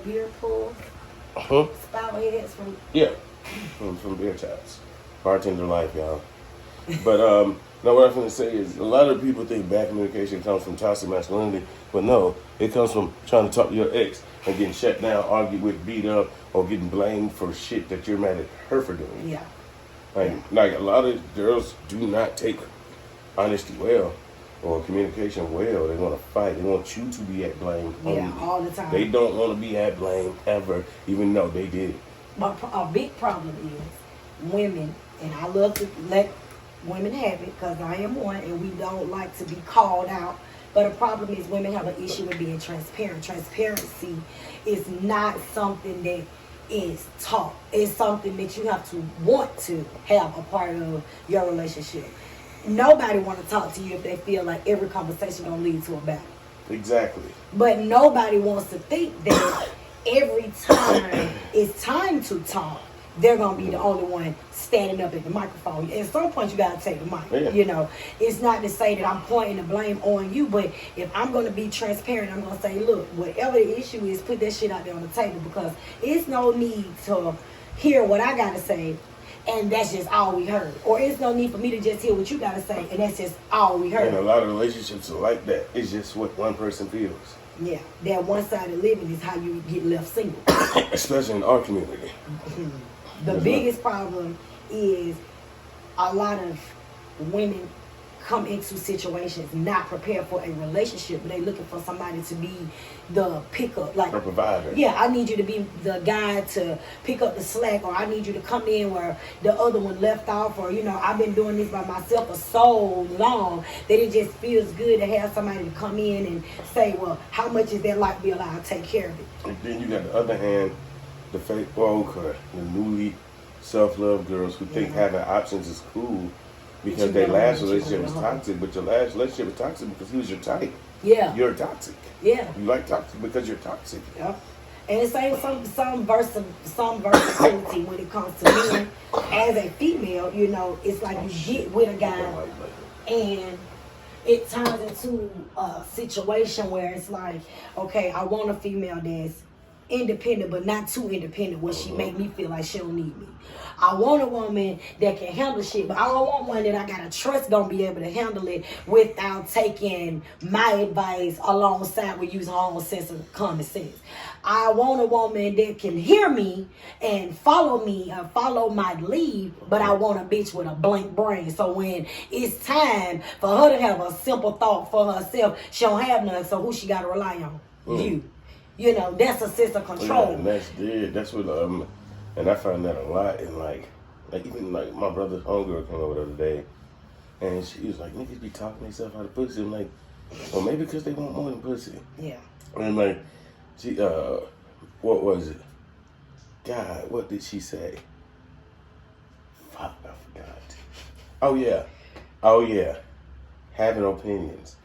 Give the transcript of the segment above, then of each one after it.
beer pool. Spout heads from. Yeah, from beer taps. Bartender life, y'all. But no, what I'm going to say is a lot of people think bad communication comes from toxic masculinity, but no, it comes from trying to talk to your ex and getting shut down, argued with, beat up, or getting blamed for shit that you're mad at her for doing. Yeah. Like a lot of girls do not take honesty well or communication well. They want to fight. They want you to be at blame. Yeah, all the time. They don't want to be at blame ever, even though they did it. But a big problem is women, and I love to let women have it because I am one, and we don't like to be called out. But a problem is women have an issue with being transparent. Transparency is not something that is taught. It's something that you have to want to have a part of your relationship. Nobody want to talk to you if they feel like every conversation gonna lead to a battle. Exactly. But nobody wants to think that every time it's time to talk, they're gonna be the only one standing up at the microphone. At some point, you gotta take the mic. Yeah. You know, it's not to say that I'm pointing the blame on you, but if I'm gonna be transparent, I'm gonna say, look, whatever the issue is, put that shit out there on the table because it's no need to hear what I gotta say, and that's just all we heard. Or it's no need for me to just hear what you gotta say, and that's just all we heard. And a lot of relationships are like that. It's just what one person feels. Yeah, that one-sided living is how you get left single. Especially in our community. The biggest problem is a lot of women come into situations not prepared for a relationship, but they looking for somebody to be the pickup, like A provider. Yeah, I need you to be the guy to pick up the slack, or I need you to come in where the other one left off, or I've been doing this by myself for so long that it just feels good to have somebody to come in and say, well, how much is that light bill? I'll take care of it. And then you got the other hand, the fake the newly self-love girls who think having options is cool because their last relationship was toxic, but your last relationship was toxic because he was your type. Yeah. You're toxic. Yeah. You like toxic because you're toxic. Yeah. And it's saying some versatility when it comes to men. As a female, it's like you get with a guy and it turns into a situation where it's like, okay, I want a female that's independent, but not too independent where she make me feel like she don't need me. I want a woman that can handle shit, but I don't want one that I gotta trust gonna be able to handle it without taking my advice alongside with using her own sense of common sense. I want a woman that can hear me and follow me or follow my lead, but I want a bitch with a blank brain. So when it's time for her to have a simple thought for herself, she don't have none, so who she gotta rely on? You. That's a sense of control. Yeah, and that's what and I find that a lot in like even like my brother's homegirl came over the other day and she was like, niggas be talking themselves out of pussy. I'm like, well, maybe because they want more than pussy. Yeah. And like she what was it? God, what did she say? Fuck, I forgot. Oh yeah. Having opinions.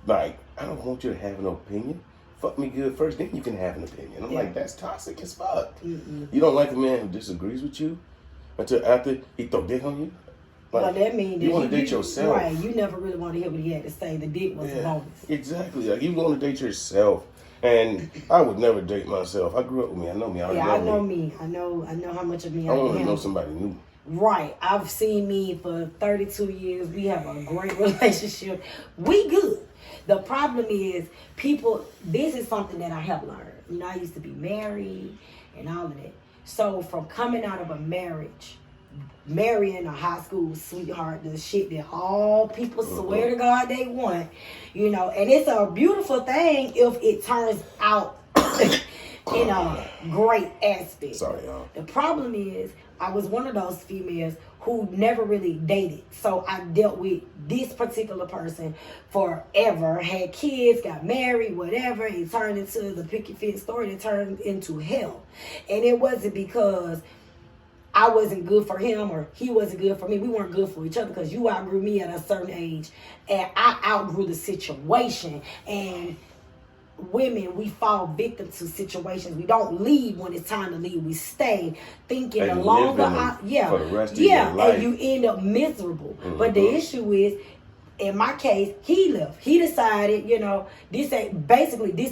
Like, I don't want you to have an opinion. Fuck me good first, then you can have an opinion. I'm like, that's toxic as fuck. Mm-mm. You don't like a man who disagrees with you until after he throw dick on you? Like, well, that means you want to date yourself. Right, you never really want to hear what he had to say. The dick was a bonus. Exactly. Like, you want to date yourself. And I would never date myself. I grew up with me. I know me. I know me. I know how much of me I want to know somebody new. Right. I've seen me for 32 years. We have a great relationship. We good. The problem is this is something that I have learned. I used to be married and all of that. So from coming out of a marriage, marrying a high school sweetheart, the shit that all people swear to God they want, and it's a beautiful thing if it turns out in a great aspect. Sorry, y'all. The problem is I was one of those females who never really dated. So I dealt with this particular person forever, had kids, got married, whatever. It turned into the picket fence story that turned into hell. And it wasn't because I wasn't good for him or he wasn't good for me. We weren't good for each other because you outgrew me at a certain age and I outgrew the situation. And women, we fall victim to situations. We don't leave when it's time to leave. We stay thinking and the longer for the rest of your life. and you end up miserable. But the issue is in my case, he left. He decided, this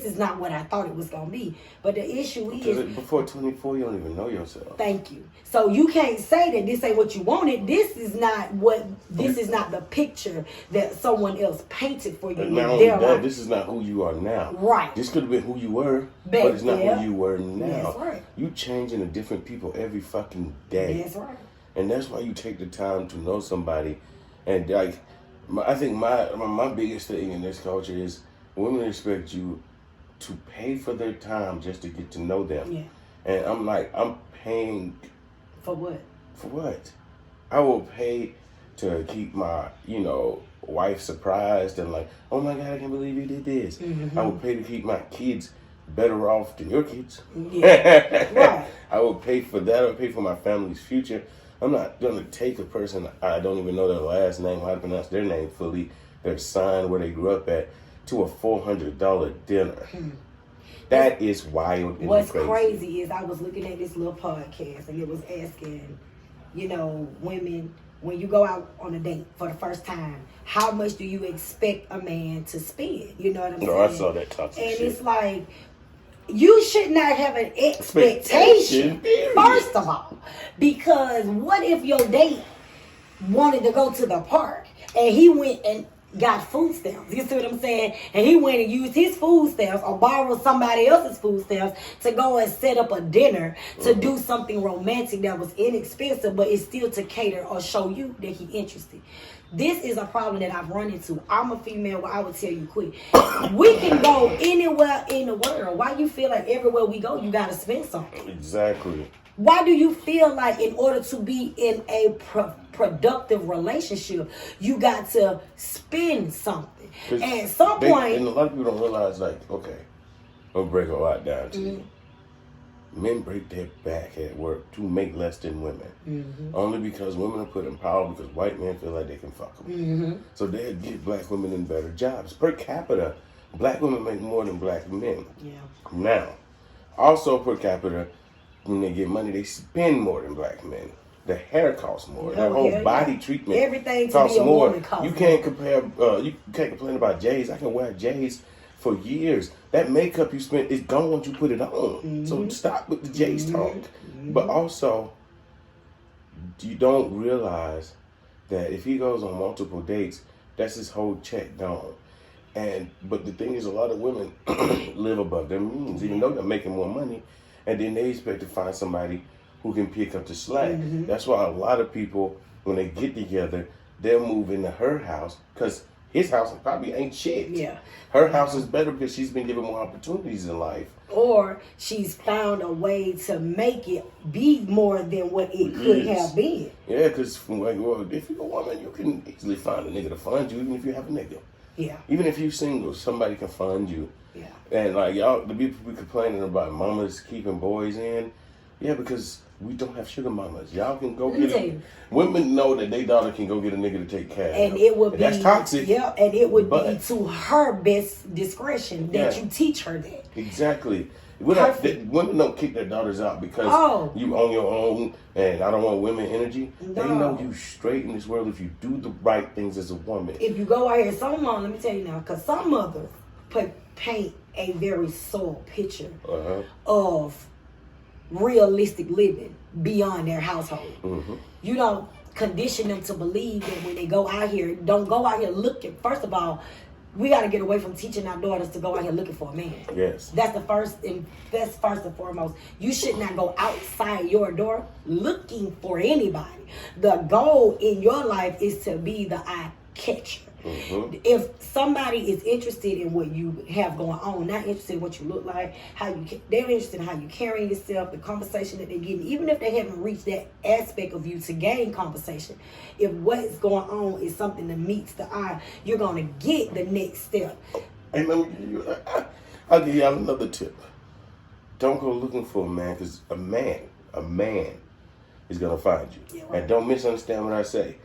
is not what I thought it was gonna be. But the issue is, before 24, you don't even know yourself. Thank you. So you can't say that this ain't what you wanted. This is not the picture that someone else painted for you. And not only that, this is not who you are now. Right. This could have been who you were, but it's not who you were now. That's right. You change into different people every fucking day. That's right. And that's why you take the time to know somebody. And like, I think my biggest thing in this culture is women expect you to pay for their time just to get to know them. Yeah. And I'm like, I'm paying. For what? For what? I will pay to keep my, wife surprised and like, oh my God, I can't believe you did this. Mm-hmm. I will pay to keep my kids better off than your kids. Yeah. Right. I will pay for that. I will pay for my family's future. I'm not going to take a person, I don't even know their last name, how to pronounce their name fully, their sign, where they grew up at, to a $400 dinner. That is wild and What's crazy. crazy is I was looking at this little podcast and it was asking, women, when you go out on a date for the first time, how much do you expect a man to spend? You know what I'm saying? No, I saw that toxic and shit. It's like, you should not have an expectation, first of all. Because what if your date wanted to go to the park and he went and got food stamps? You see what I'm saying? And he went and used his food stamps or borrowed somebody else's food stamps to go and set up a dinner to do something romantic that was inexpensive, but it's still to cater or show you that he interested. This is a problem that I've run into. I'm a female, I would tell you quick. We can go anywhere in the world. Why you feel like everywhere we go, you got to spend something? Exactly. Why do you feel like in order to be in a productive relationship, you got to spend something? And at some point... And a lot of people don't realize, like, okay, I'll break a lot down to you. Men break their back at work to make less than women. Only because women are put in power because white men feel like they can fuck them. So they get black women in better jobs. Per capita, black women make more than black men. Yeah. Now, also per capita, when they get money, they spend more than black men. The hair costs more. Their whole body treatment everything costs to be a more. woman costs You can't compare. You can't complain about J's. I can wear J's for years. That makeup you spent is gone once you put it on. So stop with the J's talk. But also, you don't realize that if he goes on multiple dates, that's his whole check gone. But the thing is, a lot of women live above their means, even though they're making more money, and then they expect to find somebody who can pick up the slack. That's why a lot of people, when they get together, they'll move into her house because his house probably ain't shit. Yeah. Her house is better because she's been given more opportunities in life. Or she's found a way to make it be more than what it could have been. Yeah, because if you're a woman, you can easily find a nigga to fund you, even if you have a nigga. Yeah. Even if you're single, somebody can fund you. Yeah. And like y'all, the people be complaining about mamas keeping boys in. Yeah, because we don't have sugar mamas. Y'all can go get it. Women know that their daughter can go get a nigga to take care of them. And it would be, that's toxic. Yeah, and it would be to her best discretion that you teach her that. Exactly. Women don't kick their daughters out because you on your own and I don't want women energy. No. They know you straight in this world if you do the right things as a woman. If you go out here, let me tell you now, because some mothers paint a very soiled picture of realistic living beyond their household. You don't condition them to believe that when they go out here, don't go out here looking. First of all, we got to get away from teaching our daughters to go out here looking for a man. Yes. That's first and foremost. You should not go outside your door looking for anybody. The goal in your life is to be the eye catcher. If somebody is interested in what you have going on, not interested in what you look like, they're interested in how you carry yourself, the conversation that they're getting, even if they haven't reached that aspect of you to gain conversation. If what's going on is something that meets the eye, you're going to get the next step. And I'll give y'all another tip. Don't go looking for a man, because a man is going to find you. Yeah, right. And don't misunderstand what I say.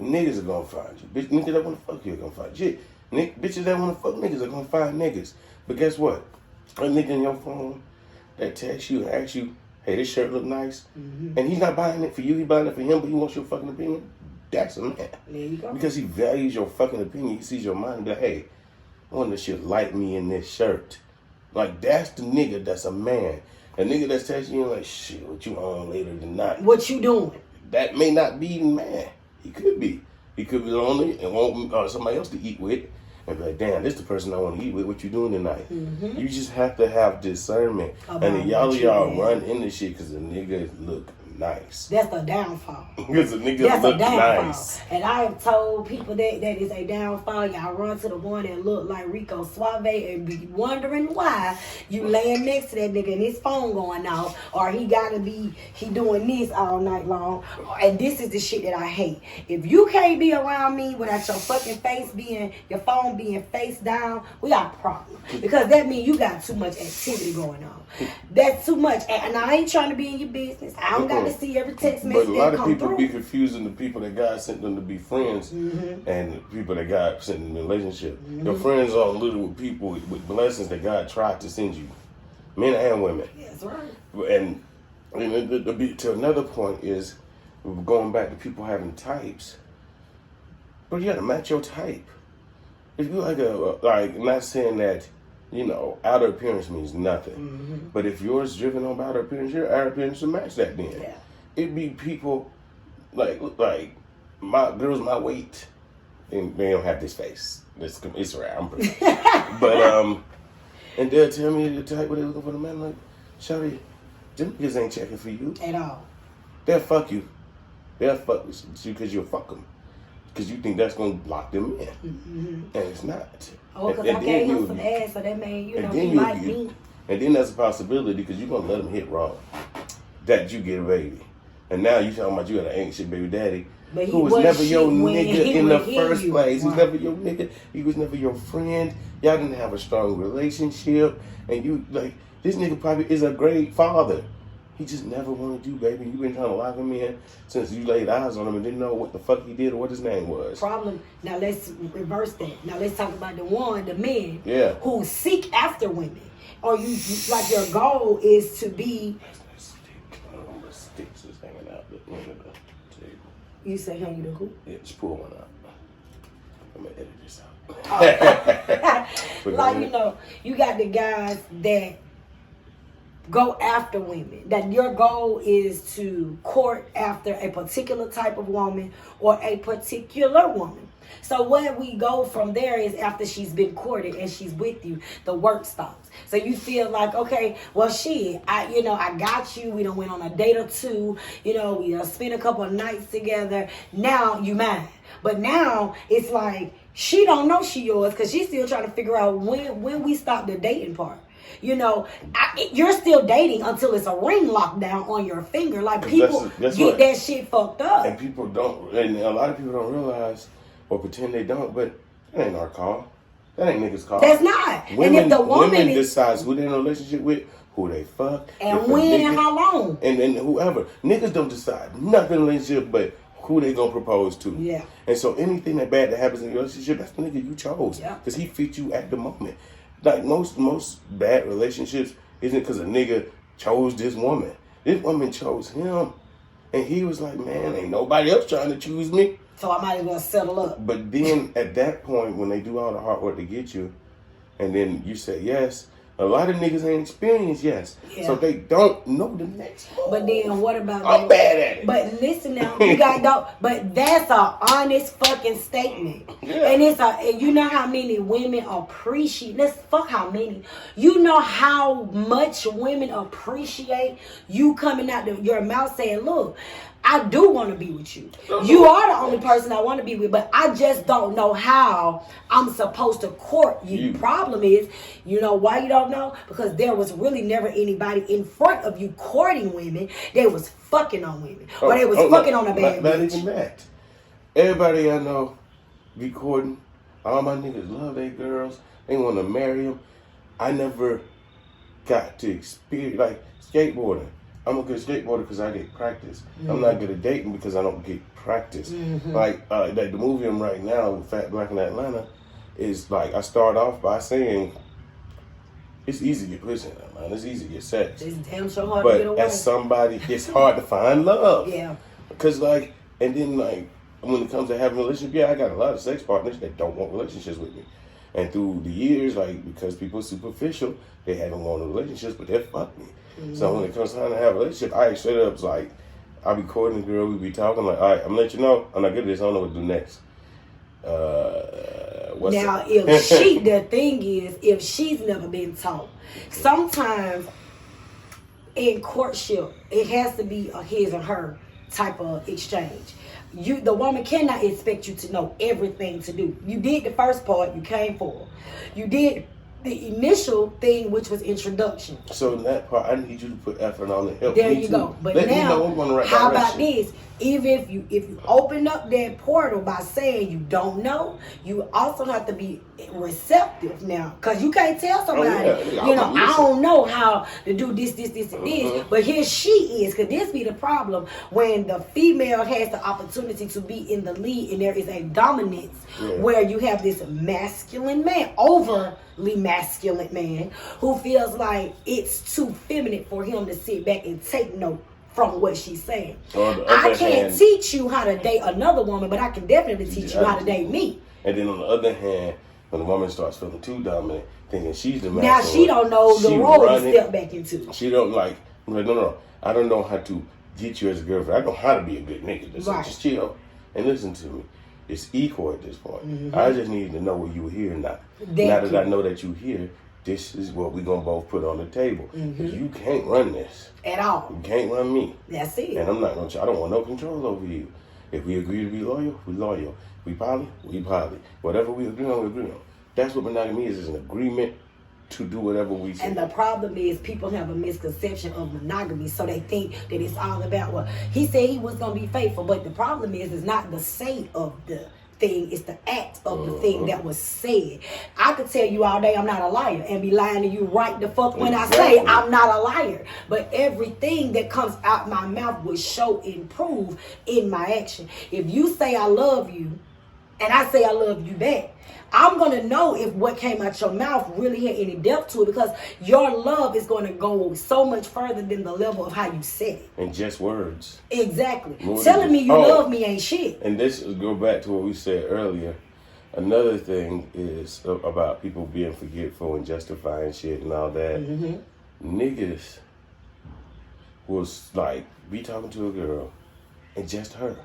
Niggas are gonna find you. Niggas that wanna fuck you are gonna find you. Bitches that wanna fuck niggas are gonna find niggas. But guess what? A nigga in your phone that texts you and asks you, hey, this shirt look nice. And he's not buying it for you, he's buying it for him, but he wants your fucking opinion. that's a man. There you go. Because he values your fucking opinion. He sees your mind and be like, hey, I want this shit like me in this shirt. Like, that's the nigga that's a man. A nigga that's texting you like, shit, what you on later tonight? What you doing? That may not be the man. He could be. He could be lonely and want somebody else to eat with. And be like, damn, this the person I want to eat with. What you doing tonight? Mm-hmm. You just have to have discernment. About and y'all what you run into shit because the niggas look nice. That's the downfall. Because the niggas That's look a downfall. nice. And I have told people that is a downfall. Y'all run to the one that look like Rico Suave and be wondering why you laying next to that nigga and his phone going off, or he doing this all night long. And this is the shit that I hate. If you can't be around me without your fucking your phone being face down, we got a problem. Because that means you got too much activity going on. That's too much. And I ain't trying to be in your business. I don't got to see every text message. But a lot of people through. be confusing the people that God sent them to be friends and the people that God sent them in a relationship. Your friends are little people with blessings that God tried to send you, men and women. That's right. And to another point is going back to people having types. But you got to match your type. If you not saying that, outer appearance means nothing. But if yours is driven on by outer appearance, your outer appearance will match that then. Yeah. It'd be people like my girls my weight, and they don't have this face. It's rare. I'm pretty. But and they'll tell me the type where they're looking for the man. Like, shawty, them niggas ain't checking for you At all. They'll fuck you. They'll fuck you because you'll fuck them. Because you think that's going to lock them in. And it's not. Oh, because I gave him some ass, so that mean, he like me. And then that's a possibility because you're going to let him hit wrong. That you get a baby. And now you talking about you got an ain't shit baby daddy who was never your nigga in the first place. He was never your nigga. He was never your friend. Y'all didn't have a strong relationship. And you, this nigga probably is a great father. He just never wanted you, baby. You've been trying to lock him in since you laid eyes on him and didn't know what the fuck he did or what his name was. Problem. Now let's reverse that. Now let's talk about the men who seek after women. Or you like your goal is to be. Sticks is hanging out the end of the table. You say hanging the who? Yeah, just pull one out. I'm gonna edit this out. You got the guys that go after women. That your goal is to court after a particular type of woman or a particular woman. So where we go from there is after she's been courted and she's with you, the work stops. So you feel like, okay, well, I got you. We done went on a date or two. We done spent a couple of nights together. Now you mine. But now it's like she don't know she yours because she's still trying to figure out when we stop the dating part. You're still dating until it's a ring lockdown on your finger. Like people get that shit fucked up. And people don't, and a lot of people don't realize or pretend they don't, but that ain't our call. That ain't niggas' call. That's not. Women, and if the woman decides who they're in a relationship with, who they fuck, and when and how long. And whoever. Niggas don't decide nothing in a relationship but who they gonna propose to. Yeah. And so anything that bad that happens in your relationship, that's the nigga you chose. Yeah. Because he fit you at the moment. Like most bad relationships isn't because a nigga chose this woman. This woman chose him. And he was like, man, ain't nobody else trying to choose me. So I might as well settle up. But then at that point, when they do all the hard work to get you, and then you say yes, a lot of niggas ain't experienced yes. Yeah. So they don't know the next move. But then what about I'm bad at it. But listen now, you got but that's an honest fucking statement. Yeah. And you know how many women appreciate how many. You know how much women appreciate you coming out of your mouth saying, look, I do want to be with you. You are the only person I want to be with, but I just don't know how I'm supposed to court you. Problem is, why you don't know? Because there was really never anybody in front of you courting women. They was fucking on women. Or they was fucking on a bad bitch. Not even that. Everybody I know be courting. All my niggas love their girls. They want to marry them. I never got to experience, like skateboarding. I'm a good skateboarder because I get practice. I'm not good at dating because I don't get practice. Like the movie I'm right now, Fat Black in Atlanta, is like I start off by saying it's easy to get pussy in Atlanta. It's easy to get sex. It's damn so hard to get away. But as somebody, it's hard to find love. Yeah. Because and then when it comes to having a relationship, yeah, I got a lot of sex partners that don't want relationships with me. And through the years, like, because people are superficial, they haven't wanted relationships, but they fuck me. Mm-hmm. So when it comes time to have a relationship, I straight up was like, I'll be courting a girl, we be talking, like, all right, I'm gonna let you know, I'm not good at this, I don't know what to do next. Now, if she, the thing is, if she's never been taught, sometimes in courtship, it has to be a his or her type of exchange. The woman cannot expect you to know everything to do. You did the first part, you came for. You did the initial thing, which was introduction. So in that part, I need you to put effort on to help there me you too. go. But let now, me know I'm going the right how direction. about this? Even if you open up that portal by saying you don't know, you also have to be receptive now, because you can't tell somebody, I don't know how to do this, and this. But here she is, because this be the problem when the female has the opportunity to be in the lead, and there is a dominance where you have this masculine man, overly masculine man, who feels like it's too feminine for him to sit back and take note from what she's saying. I can't teach you how to date another woman, but I can definitely teach you how to date me. And then on the other hand, when the woman starts feeling too dominant, thinking she's the man. Now she don't know the role to step back into. She don't like, no, I don't know how to get you as a girlfriend. I know how to be a good nigga. Just chill and listen to me. It's equal at this point. Mm-hmm. I just need to know where you here now. Now that I know that you here, this is what we're going to both put on the table. Mm-hmm. You can't run this. At all. You can't run me. That's it. And I'm not going to, I don't want no control over you. If we agree to be loyal, we loyal. We poly, we poly. Whatever we agree on, we agree on. That's what monogamy is an agreement to do whatever we say. And the problem is people have a misconception of monogamy, so they think that it's all about, well, he said he was going to be faithful, but the problem is it's not the say of the thing, it's the act of the thing that was said. I could tell you all day I'm not a liar and be lying to you right the fuck when I say I'm not a liar. But everything that comes out my mouth will show and prove in my action. If you say I love you and I say I love you back, I'm going to know if what came out your mouth really had any depth to it, because your love is going to go so much further than the level of how you said it. And just words. Exactly. Telling me you love me ain't shit. And this go back to what we said earlier. Another thing is about people being forgetful and justifying shit and all that. Mm-hmm. Niggas was like, be talking to a girl and just her.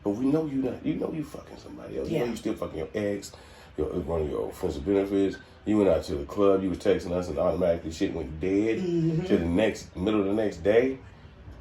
But we know you not. You know you fucking somebody else. You know you still fucking your ex, one of your friends with benefits. You went out to the club. You was texting us, and automatically shit went dead to the middle of the next day.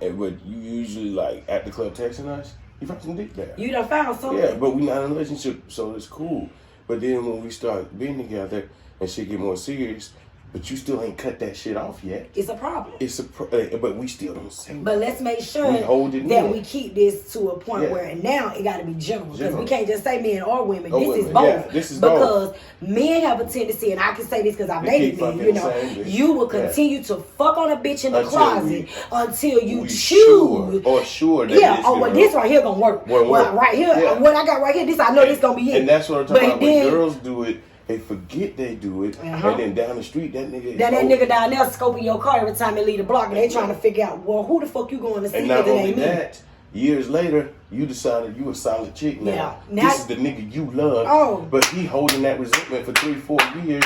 And but you usually like at the club texting us. You fucking dick there. You done found something. Yeah, but we not in a relationship, so it's cool. But then when we start being together and shit get more serious, but you still ain't cut that shit off yet. It's a problem. But we still don't say. But let's make sure that we keep this to a point where now it got to be general, because we can't just say men or women. This is both. Yeah, this is because both. Men have a tendency, and I can say this because I've dated men. You know, you will continue to fuck on a bitch in the closet until you choose or sure that this right here gonna work. Well, right here, what I got right here, this I know this gonna be it. And that's what I'm talking about. When girls do it, they forget they do it, and then down the street, that nigga down there scoping your car every time they leave the block, and they trying to figure out, well, who the fuck you going to see? And not only that, years later, you decided you a solid chick now. This is the nigga you love, but he holding that resentment for 3-4 years,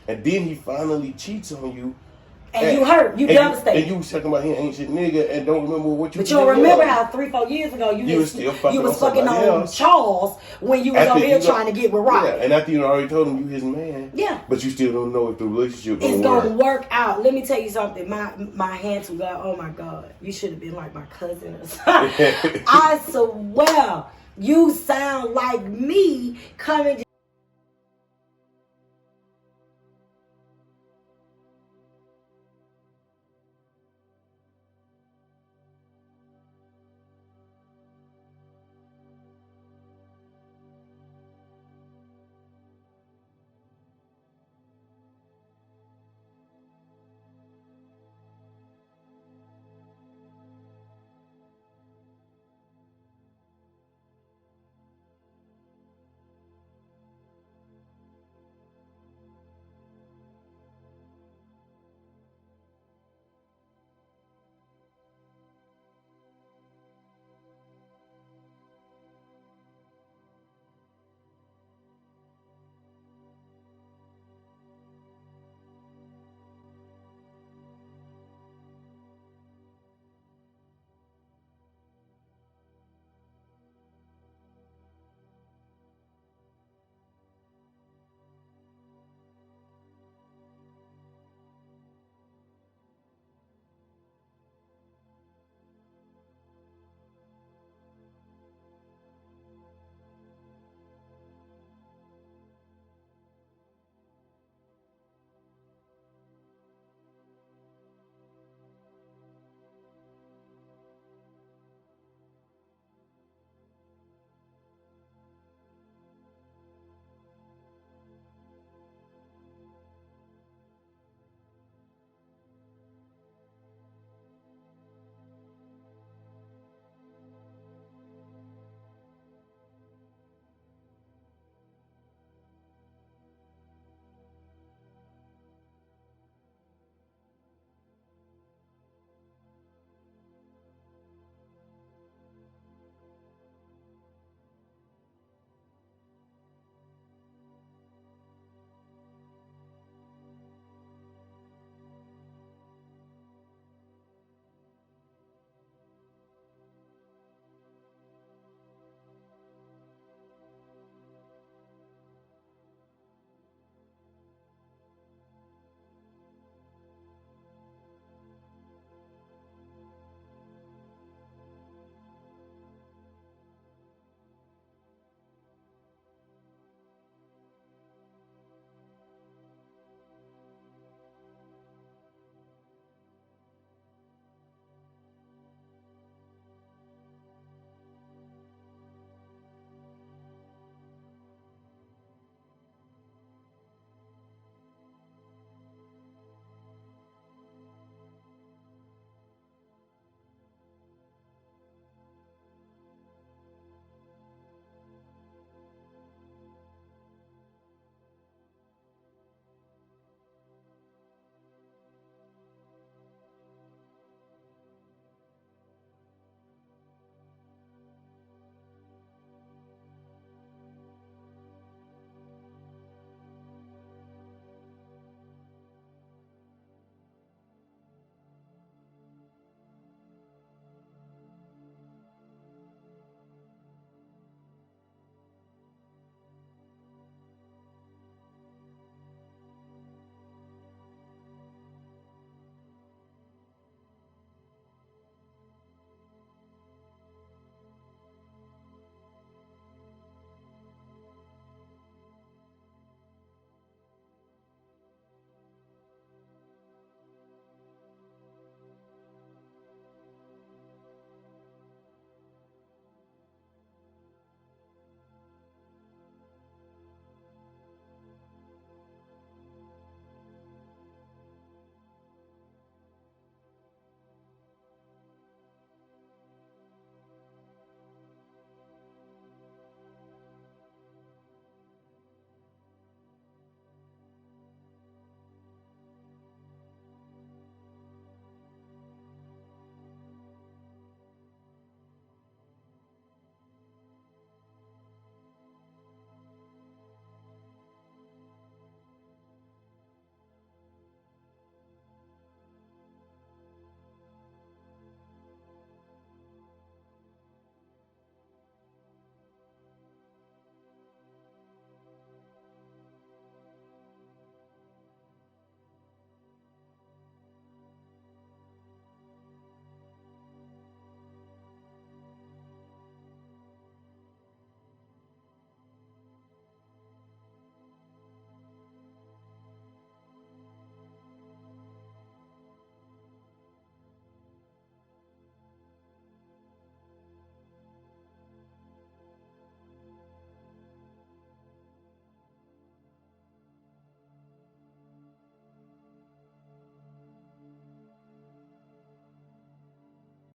and then he finally cheats on you. And you hurt, you devastated. And you was talking about he ain't shit nigga and don't remember what you. But you remember how 3-4 years ago you was fucking on Charles when you was over here trying to get with Rob. Yeah, and after you already told him you his man. Yeah. But you still don't know if the relationship is gonna work out. Let me tell you something. My hands were like, oh my God, you should have been like my cousin or something. I swear, you sound like me coming.